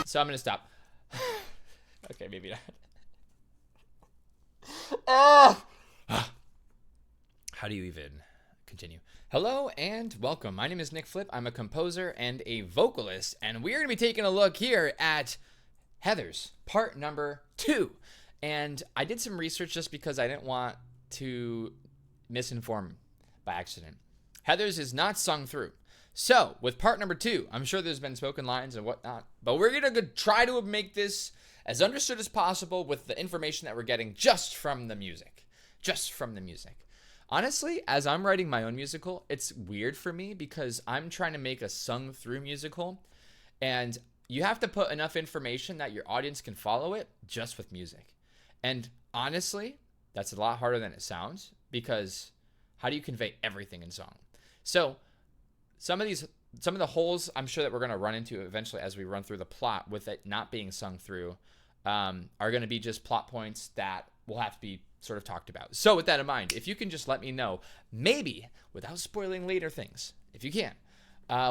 So I'm gonna stop. Okay, maybe not. Oh! How do you even continue? Hello and welcome. My name is Nick Flip. I'm a composer and a vocalist, and we're gonna be taking a look here at Heathers, part number 2. And I did some research just because I didn't want to misinform by accident. Heathers is not sung through. So, with part number 2, I'm sure there's been spoken lines and whatnot, but we're going to try to make this as understood as possible with the information that we're getting just from the music. Just from the music. Honestly, as I'm writing my own musical, it's weird for me because I'm trying to make a sung through musical, and you have to put enough information that your audience can follow it just with music. And honestly, that's a lot harder than it sounds, because how do you convey everything in song? So some of the holes I'm sure that we're going to run into eventually as we run through the plot with it not being sung through are going to be just plot points that will have to be sort of talked about. So with that in mind, if you can just let me know, maybe without spoiling later things, if you can,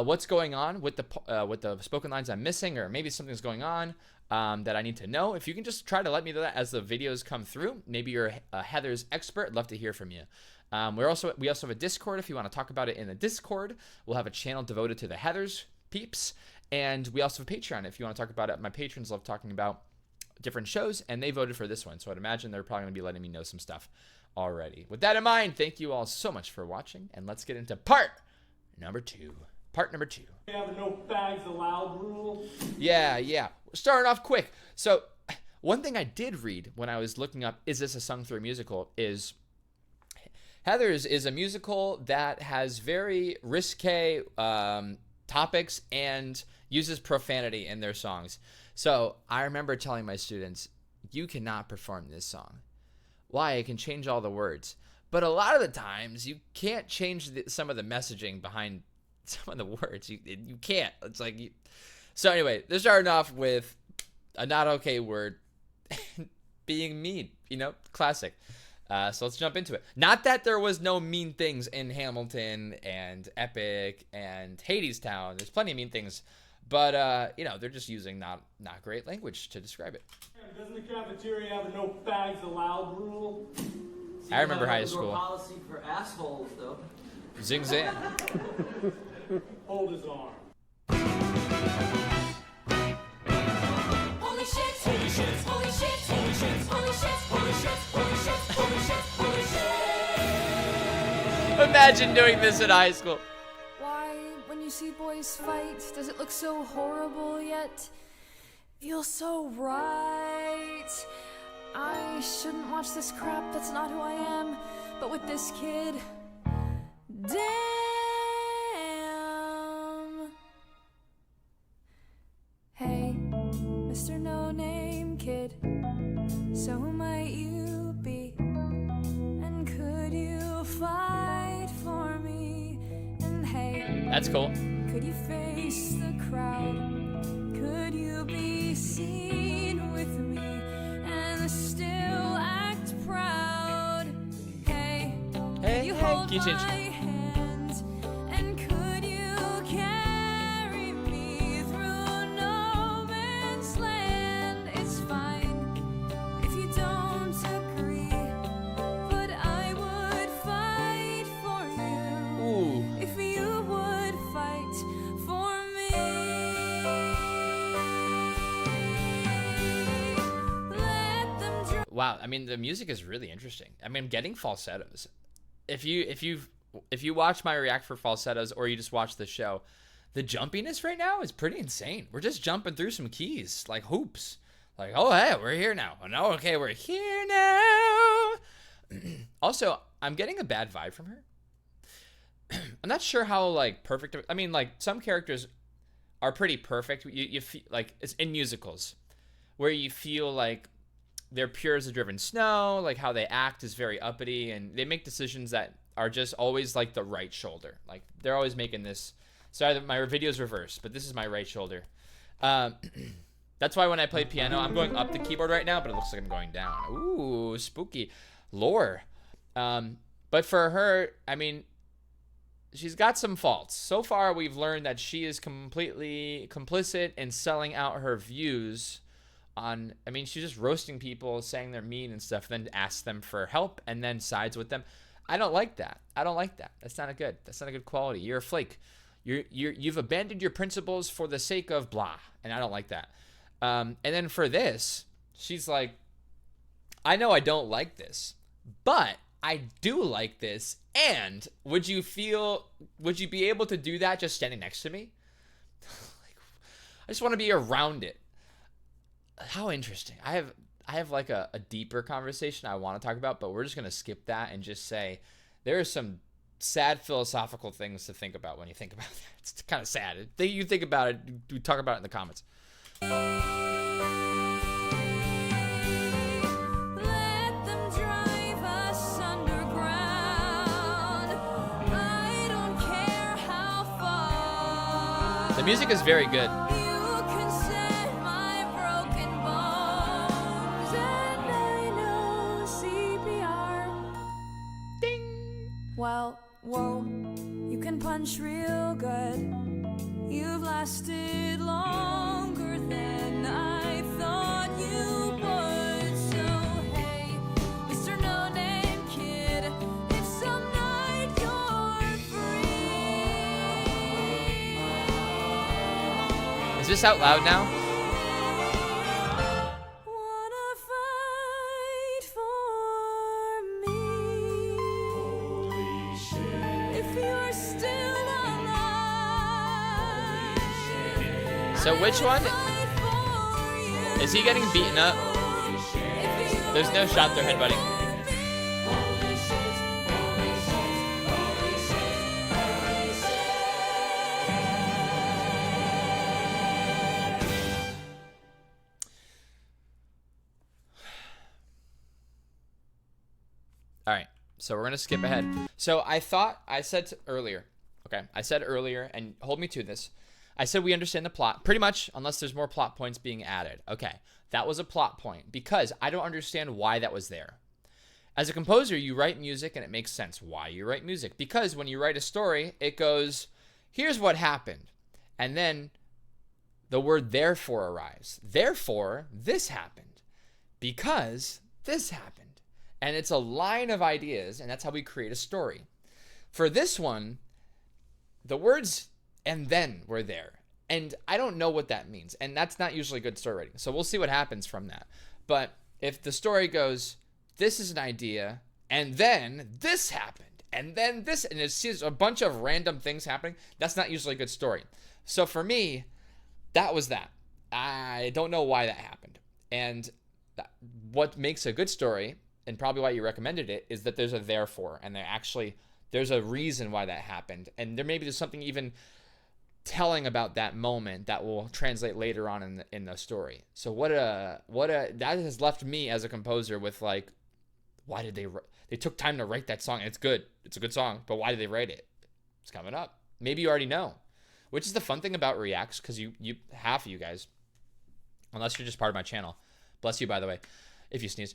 what's going on with the spoken lines I'm missing, or maybe something's going on that I need to know. If you can just try to let me know that as the videos come through. Maybe you're a Heathers expert. I'd love to hear from you. We also have a Discord if you want to talk about it in the Discord. We'll have a channel devoted to the Heathers peeps, and we also have a Patreon if you want to talk about it. My patrons love talking about different shows, and they voted for this one, so I'd imagine they're probably going to be letting me know some stuff already. With that in mind, thank you all so much for watching, and let's get into part number 2. Part number 2. We have a no bags allowed rule. Yeah. We're starting off quick. So one thing I did read when I was looking up, is this a sung through musical, is Heathers is a musical that has very risque topics and uses profanity in their songs. So I remember telling my students, you cannot perform this song. Why? I can change all the words. But a lot of the times, you can't change some of the messaging behind some of the words. You can't. It's like... So anyway, they're starting off with a not okay word being mean. Classic. So let's jump into it. Not that there was no mean things in Hamilton and Epic and Hadestown. There's plenty of mean things. But, they're just using not great language to describe it. Doesn't the cafeteria have a no bags allowed rule? I remember high school. Policy for assholes, though. Zing zang. Hold his arm. Holy shit, holy shit, holy shit, holy shit, holy shit, holy shit, holy shit, holy shit, holy shit. Imagine doing this in high school. Why, when you see boys fight, does it look so horrible yet feel so right? I shouldn't watch this crap, that's not who I am. But with this kid, damn. Hey, Mr. No-Name Kid, so who might you be? And could you fight for me? And hey, that's cool. could you face the crowd? Could you be seen with me and still act proud? Hey, Hey, you hey, hold can you change? my hand, and could you carry me through no man's land? It's fine if you don't agree, but I would fight for you. Ooh. If you would fight for me. Let them drown. Wow, I mean, the music is really interesting. I mean, I'm getting falsettos. If you watch my react for falsettos, or you just watch the show, the jumpiness right now is pretty insane. We're just jumping through some keys like hoops. Like, oh hey, we're here now. Oh no, okay, we're here now. Also, I'm getting a bad vibe from her. I'm not sure how perfect. I mean, some characters are pretty perfect. You feel like it's in musicals where you feel like they're pure as the driven snow, like how they act is very uppity, and they make decisions that are just always the right shoulder. Like they're always making this. Sorry, my video's reversed, but this is my right shoulder. That's why when I play piano, I'm going up the keyboard right now, but it looks like I'm going down. Ooh, spooky lore. But for her, I mean, she's got some faults. So far, we've learned that she is completely complicit in selling out her views on, I mean, she's just roasting people, saying they're mean and stuff, then asks them for help and then sides with them. I don't like that. I don't like that. That's not a good quality. You're a flake. You've abandoned your principles for the sake of blah, and I don't like that. And then for this, she's like, I know I don't like this, but I do like this. And would you be able to do that just standing next to me? I just want to be around it. How interesting. I have like a deeper conversation I want to talk about, but we're just going to skip that and just say there are some sad philosophical things to think about when you think about that. It's kind of sad. You think about it, we talk about it in the comments. Let them drive us underground. I don't care how far. The music is very good. You can set my broken bones, and I know CPR. Ding. Well, whoa, you can punch real good. You've lasted longer than I thought you would. So hey, Mr. No Name Kid, if some night you're free. Is this out loud now? Wanna fight for me? If you're still alive. So which one? Is he getting beaten up? There's no shot they're headbutting. All right, so we're gonna skip ahead. So I said earlier, and hold me to this. I said we understand the plot, pretty much, unless there's more plot points being added. Okay, that was a plot point because I don't understand why that was there. As a composer, you write music and it makes sense why you write music. Because when you write a story, it goes, here's what happened. And then the word therefore arrives. Therefore, this happened. Because this happened. And it's a line of ideas, and that's how we create a story. For this one, the words and then were there. And I don't know what that means. And that's not usually good story writing. So we'll see what happens from that. But if the story goes, this is an idea, and then this happened, and then this, and it's a bunch of random things happening, that's not usually a good story. So for me, that was that. I don't know why that happened. And what makes a good story, and probably why you recommended it, is that there's a therefore, and there's a reason why that happened. And there's something even telling about that moment that will translate later on in the story. So that has left me as a composer with like, why did they took time to write that song? It's good. It's a good song, but why did they write it? It's coming up. Maybe you already know, which is the fun thing about reacts, because you half of you guys, unless you're just part of my channel, bless you by the way, if you sneeze,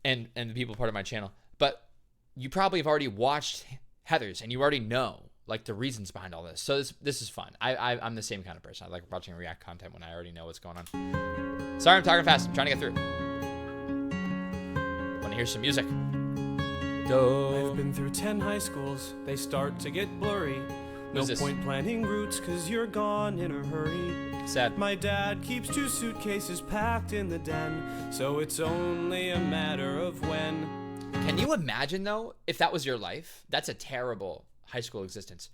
and the people part of my channel, but you probably have already watched Heather's and you already know like the reasons behind all this. So this is fun. I'm the same kind of person. I like watching React content when I already know what's going on. Sorry, I'm talking fast. I'm trying to get through. Want to hear some music? I've been through 10 high schools. They start to get blurry. No Who's this? point planning routes, cause you're gone in a hurry. Sad. My dad keeps 2 suitcases packed in the den, so it's only a matter of when. Can you imagine though, if that was your life? That's a terrible high school existence.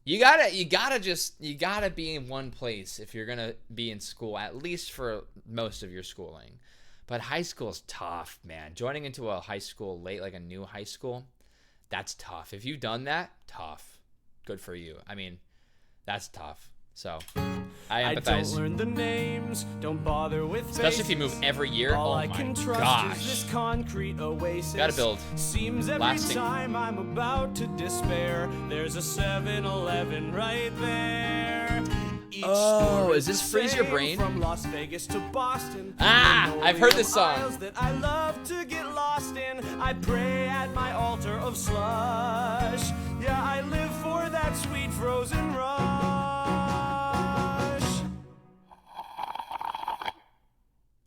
You gotta be in one place if you're gonna be in school, at least for most of your schooling. But high school's tough, man. Joining into a high school late, like a new high school, that's tough. If you've done that, tough. Good for you. I mean, that's tough. So I empathize. I don't learn the names, don't bother with especially if you move every year. All oh I my can trust gosh. is this concrete oasis. Gotta build Seems every lasting. time I'm about to despair, there's a 7-Eleven right there. Each Oh, store is this the Freeze Your same, Brain? From Las Vegas to Boston. Ah, I've heard this song. Aisles that I love to get lost in. I pray at my altar of slush. Yeah, I live for that sweet frozen rush.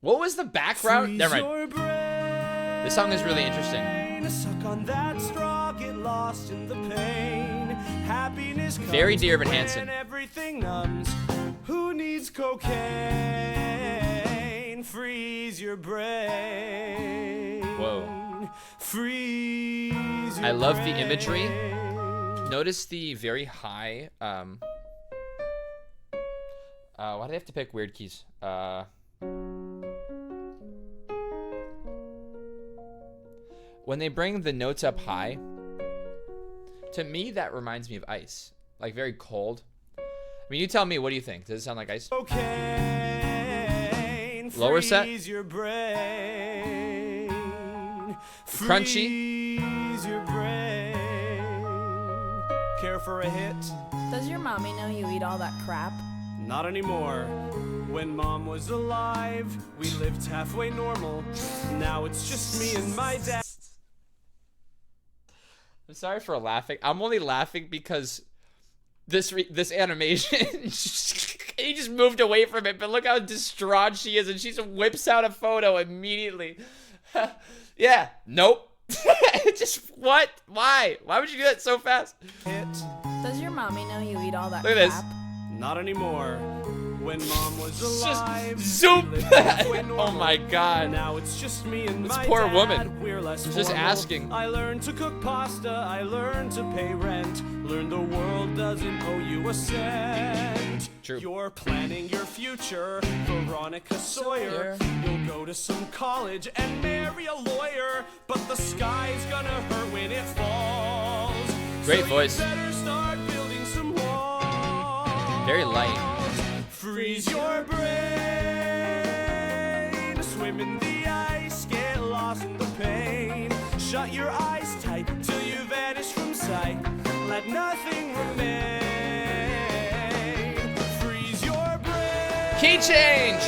What was the background? Freeze Never mind. your brain. This song is really interesting. Suck on that straw, get lost in the pain. Happiness comes Very dear Evan Hansen. when everything numbs. Who needs cocaine? Freeze your brain. Whoa. Freeze your I love the brain. imagery. Notice the very high. Why do they have to pick weird keys? When they bring the notes up high, to me that reminds me of ice, like very cold. I mean, you tell me. What do you think? Does it sound like ice? Cocaine. Lower set? Freeze your brain. Crunchy? Freeze your brain. Care for a hit? Does your mommy know you eat all that crap? Not anymore. When mom was alive, we lived halfway normal. Now it's just me and my dad. I'm sorry for laughing. I'm only laughing because this animation, he just moved away from it. But look how distraught she is, and she just whips out a photo immediately. Yeah, nope. Just what? Why? Why would you do that so fast? Hit? Does your mommy know you eat all that Look at this. crap? Not anymore. When mom was alive, Just zoom. we lived halfway Oh normal. my God. Now it's just me and This my poor dad. woman. We're less Just formal. asking. I learned to cook pasta. I learned to pay rent. Learned the world doesn't owe you a cent. True. You're planning your future, Veronica Sawyer. You'll go to some college and marry a lawyer, but the sky's gonna hurt when it falls. Great so voice. You better start building some walls. Very light. Freeze your brain. Swim in the ice, get lost in the pain. Shut your eyes tight till you vanish from sight. Let nothing remain. Freeze your brain. Key change.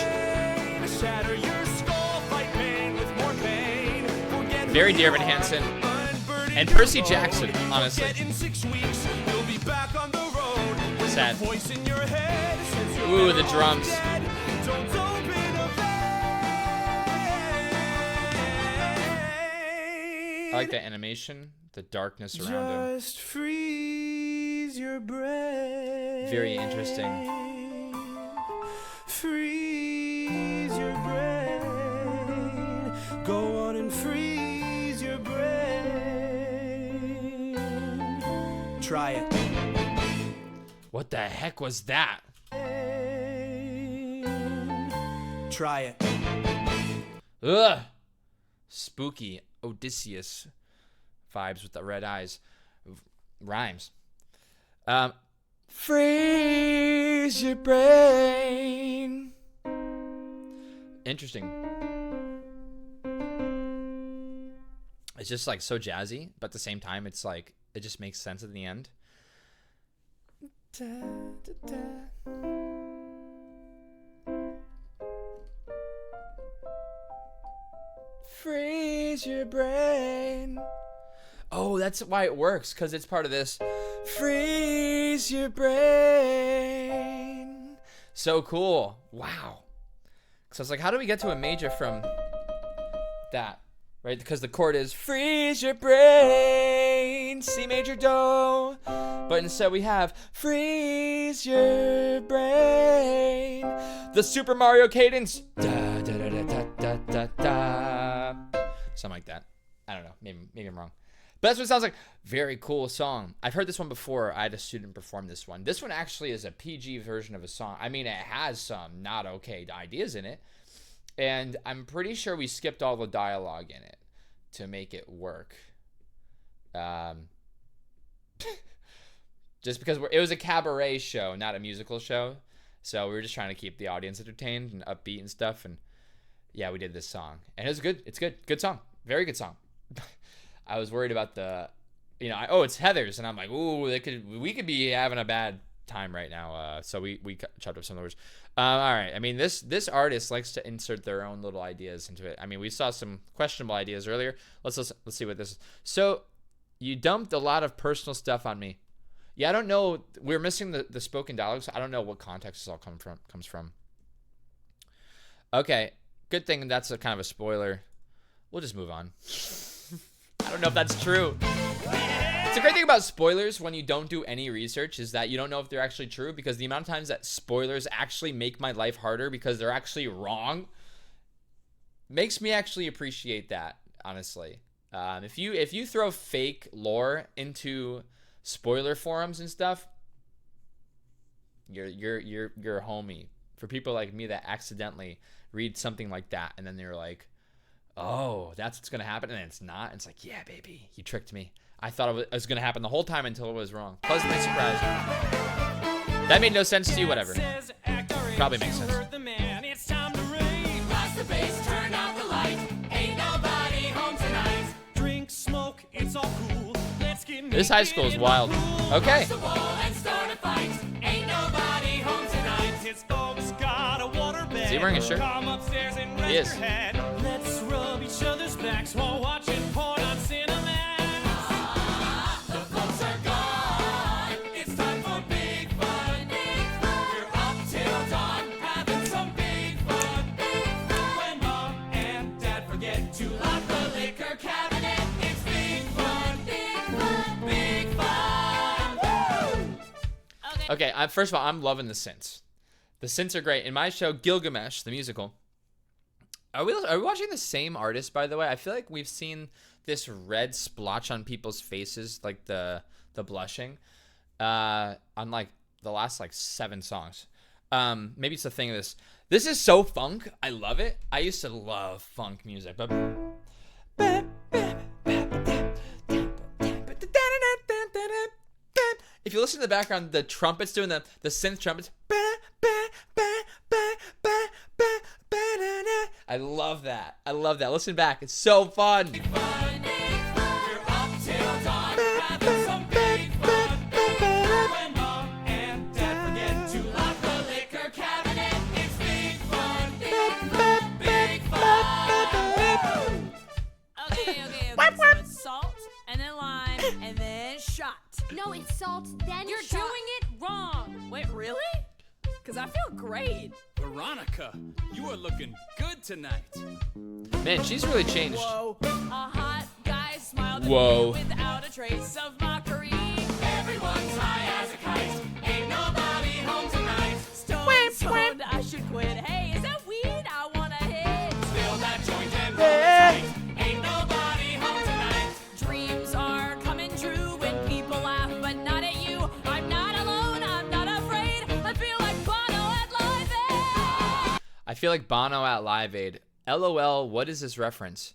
Shatter your skull, fight pain with more pain. Forget Very who dear you Evan are, Hansen. unburden And your Percy load. Jackson, honestly. Forget in 6 weeks, you'll be back on the road. When Sad. the voice in your head says you're Ooh, the better off drums. dead. Don't open a vein. I like that animation, the darkness around him. Just freeze your brain. Very interesting. Freeze your brain. Go on and freeze your brain. Try it. What the heck was that? Try it. Ugh. Spooky Odysseus vibes with the red eyes. Rhymes. Freeze your brain. Interesting. It's just like so jazzy, but at the same time, it's like it just makes sense at the end. Da, da, da. Freeze your brain. Oh, that's why it works, because it's part of this. Freeze your brain. So cool. Wow. So I was like, how do we get to a major from that? Right? Because the chord is freeze your brain, C major do. But instead we have freeze your brain. The Super Mario cadence. Da, da, da, da, da, da, da. Something like that. I don't know. Maybe I'm wrong. But that's what it sounds like. Very cool song. I've heard this one before. I had a student perform this one. This one actually is a PG version of a song. I mean, it has some not okay ideas in it. And I'm pretty sure we skipped all the dialogue in it to make it work. Just because it was a cabaret show, not a musical show. So we were just trying to keep the audience entertained and upbeat and stuff. And yeah, we did this song. And it was good. It's good. Good song. Very good song. I was worried about the, it's Heather's. And I'm like, ooh, we could be having a bad time right now, so we chopped up some of the words. All right. I mean, this artist likes to insert their own little ideas into it. I mean, we saw some questionable ideas earlier. Let's see what this is. So you dumped a lot of personal stuff on me. Yeah, I don't know. We're missing the spoken dialogue, so I don't know what context this all comes from. Okay, good thing that's a kind of a spoiler. We'll just move on. I don't know if that's true. It's a great thing about spoilers when you don't do any research is that you don't know if they're actually true, because the amount of times that spoilers actually make my life harder because they're actually wrong makes me actually appreciate that, honestly. If you throw fake lore into spoiler forums and stuff, you're a homie. For people like me that accidentally read something like that and then they're like, oh, that's what's gonna happen, and it's not. It's like, yeah, baby, you tricked me. I thought it was gonna happen the whole time until it was wrong. Pleasantly surprised. That made no sense to you. Whatever. Probably makes sense. This high school is wild. Okay. Is he wearing a shirt? He is. Let's rub each other's backs while watching porn on Cinemax. The folks are gone. It's time for big fun. We're up till dawn, having some big fun. When mom and dad forget to lock the liquor cabinet, it's big fun. Big fun. Woo! Okay. First of all, I'm loving the synths. The synths are great. In my show, Gilgamesh, the musical. Are we watching the same artist, by the way? I feel like we've seen this red splotch on people's faces, like the blushing, on like the last like 7 songs. Maybe it's the thing of this. This is so funk. I love it. I used to love funk music, but if you listen to the background, the trumpets doing the synth trumpets. I love that. I love that. Listen back. It's so fun. So it's salt, and then lime, and then shot. No, it's salt, then You're shot. doing it wrong. Wait, really? Because I feel great. Veronica, you are looking good tonight. Man, she's really changed. Whoa. A hot guy smiled at Whoa. me without a trace of mockery. Everyone's high as a kite. Ain't nobody home tonight. Stoned, I should quit. Hey, is that weed? I want to hit. Fill that joint and roll it tight. Ain't nobody home tonight. Dreams are coming true when people laugh, but not at you. I'm not alone. I'm not afraid. I feel like Bono at Live Aid. I feel like Bono at Live Aid. LOL, what is this reference?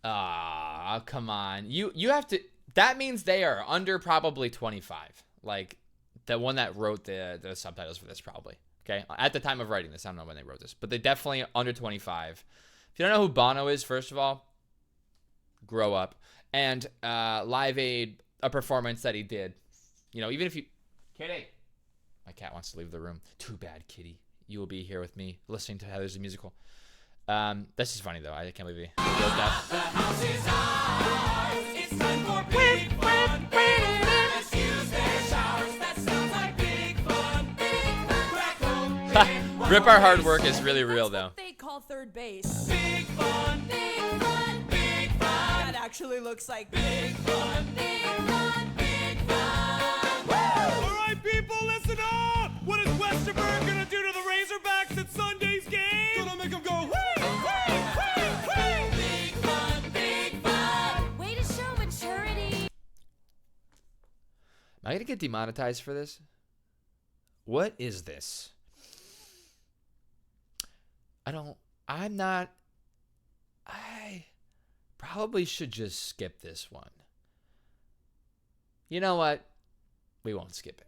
Ah, come on. You have to. That means they are under probably 25. Like the one that wrote the subtitles for this, probably. Okay, at the time of writing this, I don't know when they wrote this, but they definitely under 25. If you don't know who Bono is, first of all, grow up. And Live Aid, a performance that he did. You know, even if you... Kitty! My cat wants to leave the room. Too bad, Kitty. You will be here with me listening to Heather's the Musical. This is funny, though. I can't believe he wrote that. The house is ours. It's time for big fun. Let's use their showers. That sounds like big fun. Back home. Rip Our Hard Work is really real, though. What they call third base. Big fun. Big fun. Big fun. That actually looks like Big fun. Big fun. Big fun. All right, people, listen up. What is Westerberg gonna do to the Razorbacks at Sunday's game? Gonna make them go. Big fun. Big fun. Way to show maturity. Am I going to get demonetized for this? What is this? I probably should just skip this one. You know what? We won't skip it.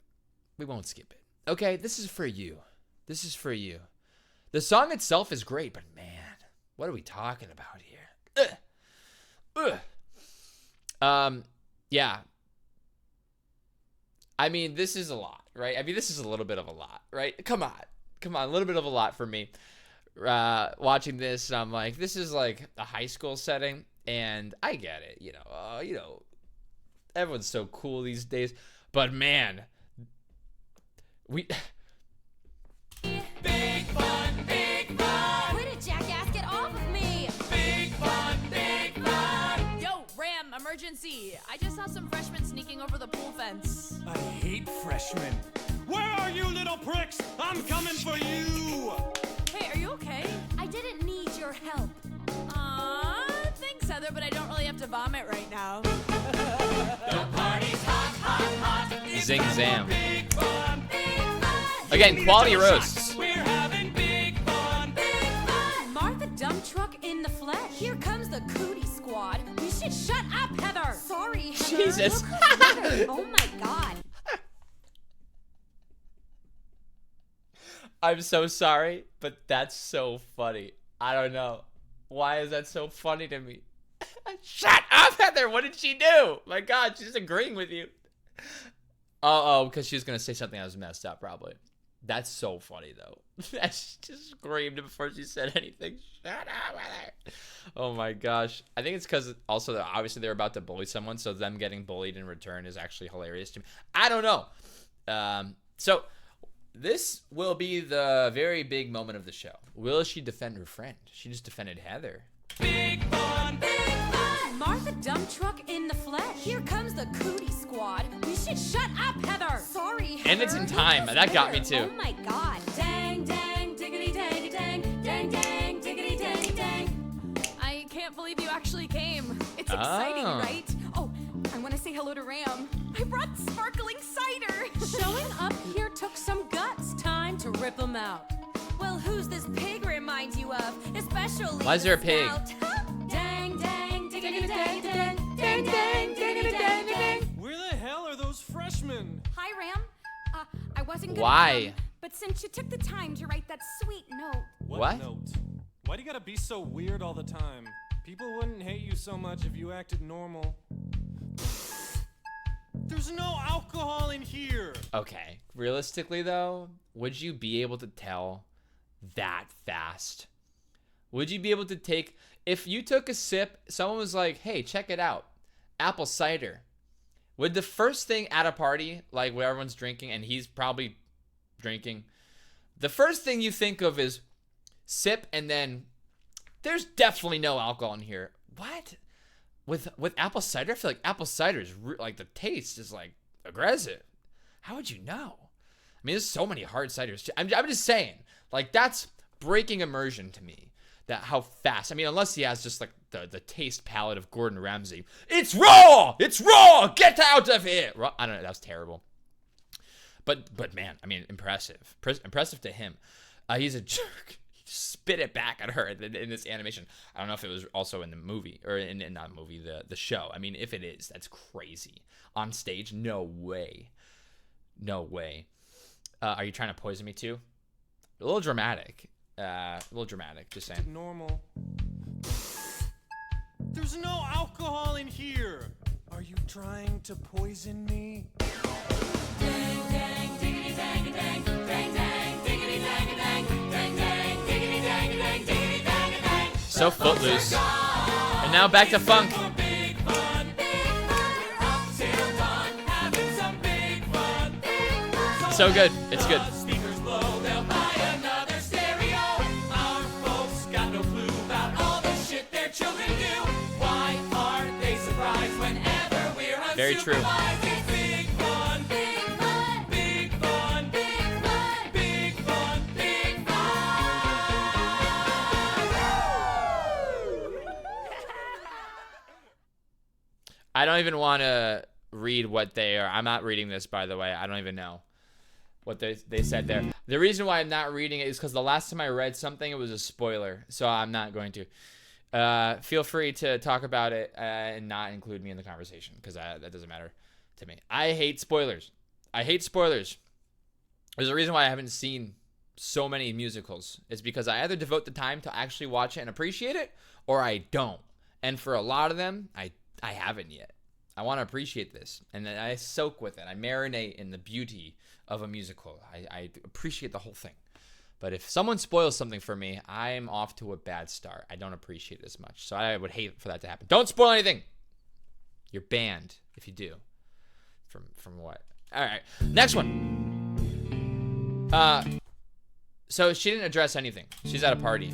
We won't skip it. Okay, this is for you. This is for you. The song itself is great, but man, what are we talking about here? Yeah. I mean, this is a lot. right? I mean, this is a little bit of a lot, right? Come on, a little bit of a lot for me. Watching this, I'm like, this is like a high school setting, and I get it, everyone's so cool these days, but man, Big fun, big fun. Way to jackass, get off of me. Big fun, big fun. Yo, Ram, emergency. I just saw some freshmen sneaking over the pool fence. I hate freshmen. Where are you, little pricks? I'm coming for you. Hey, are you okay? I didn't need your help. Thanks, Heather, but I don't really have to vomit right now. The party's hot, hot, hot. It's Zing zam. big fun. Again, quality roasts. We're having big fun. Martha Dump Truck in the flesh. Here comes the cootie squad. We should shut up, Heather. Sorry, Heather. Jesus. Look who's here. Oh my God. I'm so sorry, but that's so funny. I don't know. Why is that so funny to me? Shut up, Heather. What did she do? My God, she's agreeing with you. Oh, because she was going to say something that was messed up, probably. That's so funny, though. She just screamed before she said anything. Shut up, Heather. Oh, my gosh. I think it's because also, obviously, they're about to bully someone, so them getting bullied in return is actually hilarious to me. I don't know. So this will be the very big moment of the show. Will she defend her friend? She just defended Heather. Big fun. Martha Dump Truck in the flesh. Here comes the cootie squad. We should shut up, Heather. Sorry, Heather. And it's in time. That got me, too. Oh my God. Dang, dang, diggity, dang, dang, dang, dang, diggity, dang, dang. I can't believe you actually came. It's exciting, right? Oh, I want to say hello to Ram. I brought sparkling cider. Showing up here took some guts. Time to rip them out. Well, who's this pig remind you of? Especially Why is there a the pig? scout. Dang, dang, diggity, dang, dang, dang, dang, diggity, dang, dang. Where the hell are those freshmen? Hi, Ram. I wasn't gonna Why? come, but since you took the time to write that sweet note. What? Note? Why do you gotta be so weird all the time? People wouldn't hate you so much if you acted normal. There's no alcohol in here. Okay. Realistically, though, would you be able to tell that fast? Would you be able to take... If you took a sip, someone was like, hey, check it out. Apple cider. Would the first thing at a party, like where everyone's drinking, and he's probably drinking, the first thing you think of is sip, and then there's definitely no alcohol in here. What? With apple cider? I feel like apple cider is like the taste is like aggressive. How would you know? I mean, there's so many hard ciders. I'm just saying, like, that's breaking immersion to me. That how fast. I mean, unless he has just like the taste palette of Gordon Ramsay. It's raw. It's raw. Get out of here. I don't know. That was terrible. But man, I mean, impressive. Impressive to him. He's a jerk. He just spit it back at her in this animation. I don't know if it was also in the movie or in not movie, the show. I mean, if it is, that's crazy. On stage, no way. No way. Are you trying to poison me too? A little dramatic. Just saying. Normal. There's no alcohol in here. Are you trying to poison me? Dang, dang, diggity, dang, dang, dang, dang, diggity, dang, dang, dang, dang, diggity, dang, dang, diggity, dang, dang. So footloose. And now back to funk. Big fun. We're up till dawn, having some big fun. So good. It's good. The speakers blow, they'll buy another stereo. Our folks got no clue about all the shit their children do. Why aren't they surprised whenever we're unsupervised? Very true. It's big fun. Big fun. Big fun. Big fun. Big fun. Big fun. I don't even want to read what they are. I'm not reading this, by the way. I don't even know what they said there. The reason why I'm not reading it is because the last time I read something, it was a spoiler. So I'm not going to. Feel free to talk about it and not include me in the conversation because that doesn't matter to me. I hate spoilers. There's a reason why I haven't seen so many musicals. It's because I either devote the time to actually watch it and appreciate it, or I don't. And for a lot of them, I haven't yet. I want to appreciate this, and then I soak with it. I marinate in the beauty of a musical. I appreciate the whole thing. But if someone spoils something for me, I'm off to a bad start. I don't appreciate it as much. So I would hate for that to happen. Don't spoil anything. You're banned if you do. From what? All right. Next one. So she didn't address anything. She's at a party.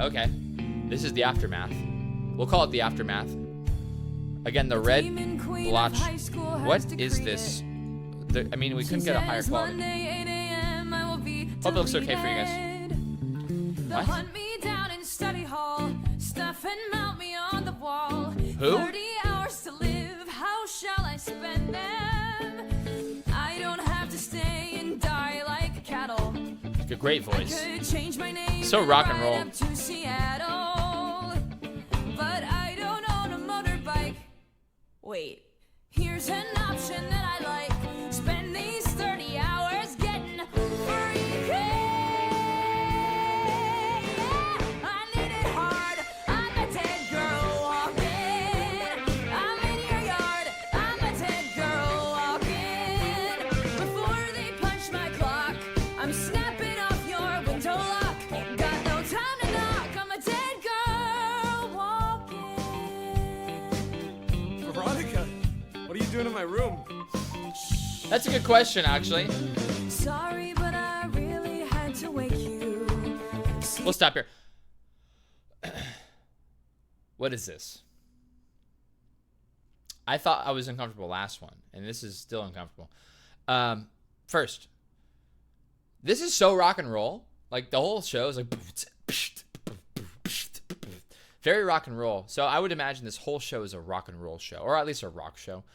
Okay. This is the aftermath. We'll call it the aftermath. Again, the red blotch. What is this? I mean, we couldn't get a higher quality. Hope it looks okay for you guys. They'll hunt me down in study hall, stuff and mount me on the wall. Who? 30 hours to live, how shall I spend them? I don't have to stay and die like cattle. A great voice. I could change my name So rock and roll. right up to Seattle, but I don't own a motorbike. Wait, here's an option that I like. Spend these 30 hours getting free. Doing in my room? That's a good question, actually. Sorry, but I really had to wake you. We'll stop here. What is this? I thought I was uncomfortable last one, and this is still uncomfortable. First, this is so rock and roll. Like, the whole show is like very rock and roll. So I would imagine this whole show is a rock and roll show, or at least a rock show.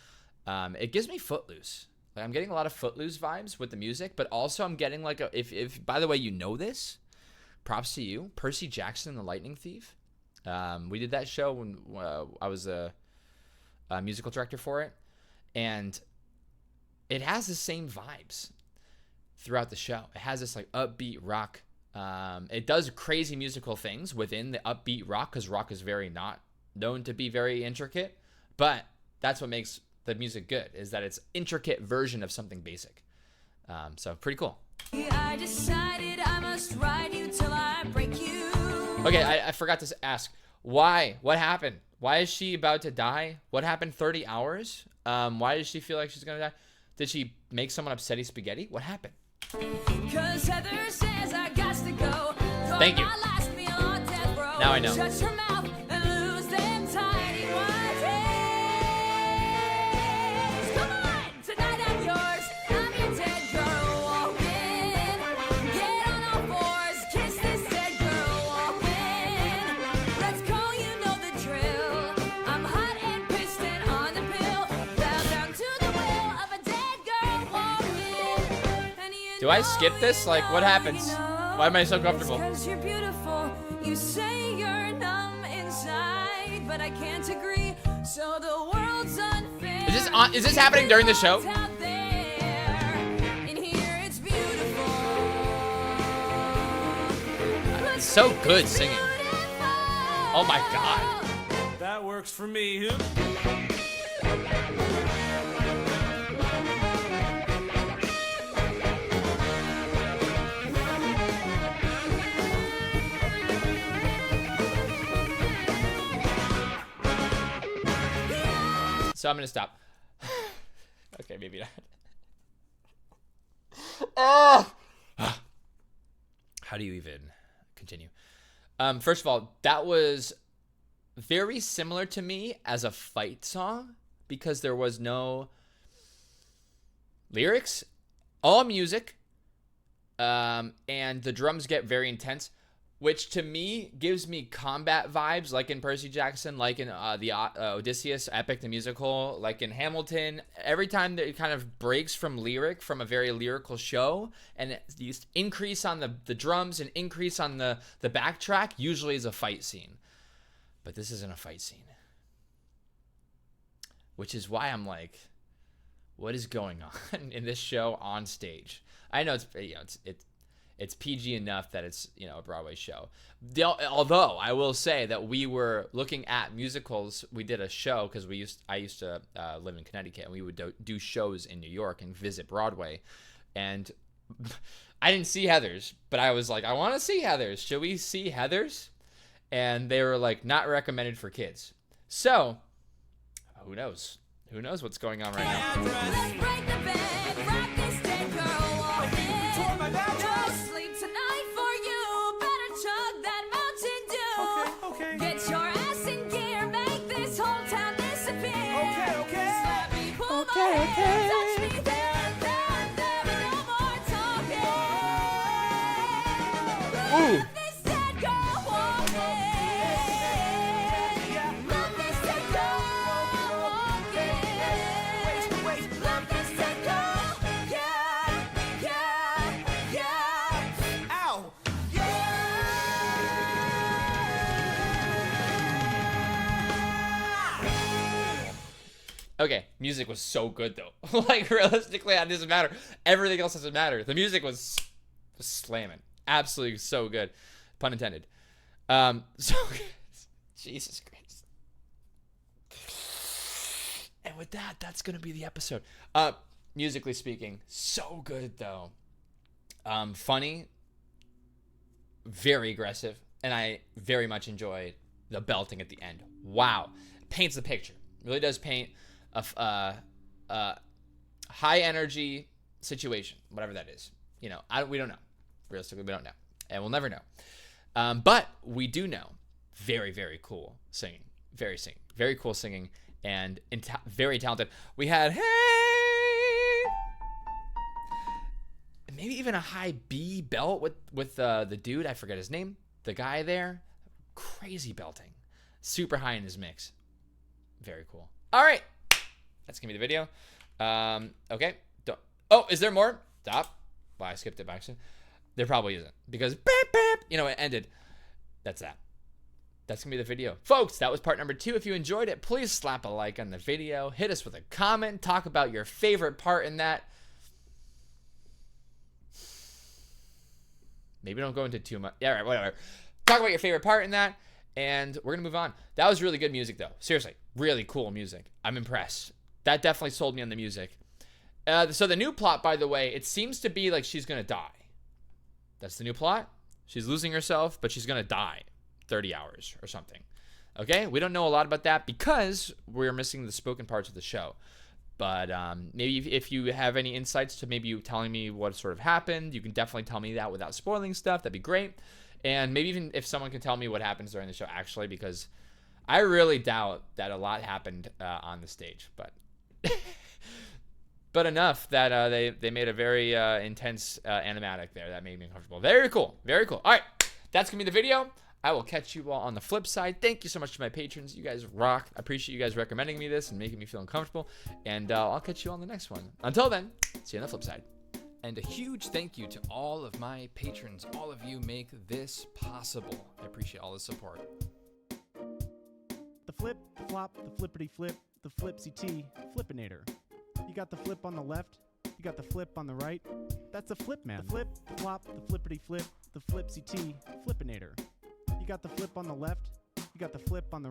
It gives me Footloose. Like, I'm getting a lot of Footloose vibes with the music, but also I'm getting like if by the way you know this, props to you, Percy Jackson and the Lightning Thief. We did that show when I was a musical director for it, and it has the same vibes throughout the show. It has this like upbeat rock. It does crazy musical things within the upbeat rock, because rock is very not known to be very intricate, but that's what makes the music good, is that it's intricate version of something basic. So pretty cool. I decided I must ride you till I break you. Okay, I forgot to ask, why? What happened? Why is she about to die? What happened? 30 hours? Why does she feel like she's gonna die? Did she make someone upsetty spaghetti? What happened? 'Cause Heather says I got to go. Thank you. My last meal on death row. Now I know. Shut your mouth and lose them tiny white tears. Come on, tonight I'm yours. I'm your dead girl walking. Get on all fours, kiss this dead girl walking. Let's go, you know the drill. I'm hot and pissed and on the pill. Bow down to the will of a dead girl walking. And you Do I skip this? Like, what happens? Why am I so comfortable? Because you're beautiful. You say you're numb inside, but I can't agree. So the world's unfair. Is this happening during the show? Out there. In here it's beautiful. It's so good singing. Beautiful. Oh my god. That works for me. So I'm gonna stop. Okay, maybe not. Oh! How do you even continue? First of all, that was very similar to me as a fight song, because there was no lyrics, all music, and the drums get very intense, which to me gives me combat vibes, like in Percy Jackson, like in the Odysseus epic, the musical, like in Hamilton. Every time that it kind of breaks from a very lyrical show, and you increase on the drums and increase on the backtrack, usually is a fight scene. But this isn't a fight scene, which is why I'm like, what is going on in this show on stage? I know it's It's PG enough that it's, you know, a Broadway show. Although I will say that we were looking at musicals. We did a show because I used to live in Connecticut, and we would do shows in New York and visit Broadway. And I didn't see Heathers, but I was like, I want to see Heathers. Should we see Heathers? And they were like, not recommended for kids. So who knows? Who knows what's going on right now? Let's break the bed, rock this dead girl, walk in. No sleep tonight for you. Better chug that Mountain Dew. Okay. Get your ass in gear, make this whole town disappear. Okay. Slap me, pull my hair, touch me there, and no more talking. Let this dead girl walk in. Let this dead girl walk in. Let this dead girl, yeah. Ow! Okay, music was so good though. Like realistically, it doesn't matter. Everything else doesn't matter. The music was slamming, absolutely so good, pun intended. So good. Jesus Christ. And with that, that's gonna be the episode. Musically speaking, so good though. Funny, very aggressive, and I very much enjoyed the belting at the end. Wow, paints the picture. Really does paint a high energy situation, whatever that is. You know, we don't know. Realistically, we don't know, and we'll never know. But we do know very, very cool singing, very cool singing, and very talented. We had maybe even a high B belt with the dude, I forget his name, the guy there, crazy belting, super high in his mix, very cool. All right, that's gonna be the video. Okay. Oh, is there more? Stop. Well, I skipped it by accident. There probably isn't because beep, beep, you know, it ended. That's that. That's gonna be the video, folks. That was part number 2. If you enjoyed it, please slap a like on the video, hit us with a comment, talk about your favorite part in that. Maybe don't go into too much. Yeah, right, whatever. Talk about your favorite part in that, and we're gonna move on. That was really good music though. Seriously, really cool music. I'm impressed. That definitely sold me on the music. So the new plot, by the way, it seems to be like she's gonna die. That's the new plot. She's losing herself, but she's gonna die 30 hours or something. Okay, we don't know a lot about that because we're missing the spoken parts of the show. But maybe if you have any insights to maybe you telling me what sort of happened, you can definitely tell me that without spoiling stuff. That'd be great. And maybe even if someone can tell me what happens during the show, actually, because I really doubt that a lot happened on the stage. But but enough that they made a very intense animatic there. That made me uncomfortable. Very cool. Very cool. All right, that's going to be the video. I will catch you all on the flip side. Thank you so much to my patrons. You guys rock. I appreciate you guys recommending me this and making me feel uncomfortable. And I'll catch you on the next one. Until then, see you on the flip side. And a huge thank you to all of my patrons. All of you make this possible. I appreciate all the support. The flip, the flop, the flippity flip, the flipsy T, Flippinator. You got the flip on the left, you got the flip on the right. That's the flip man. The flip, the flop, the flippity flip, the flipsy T, Flippinator. You got the flip on the left, you got the flip on the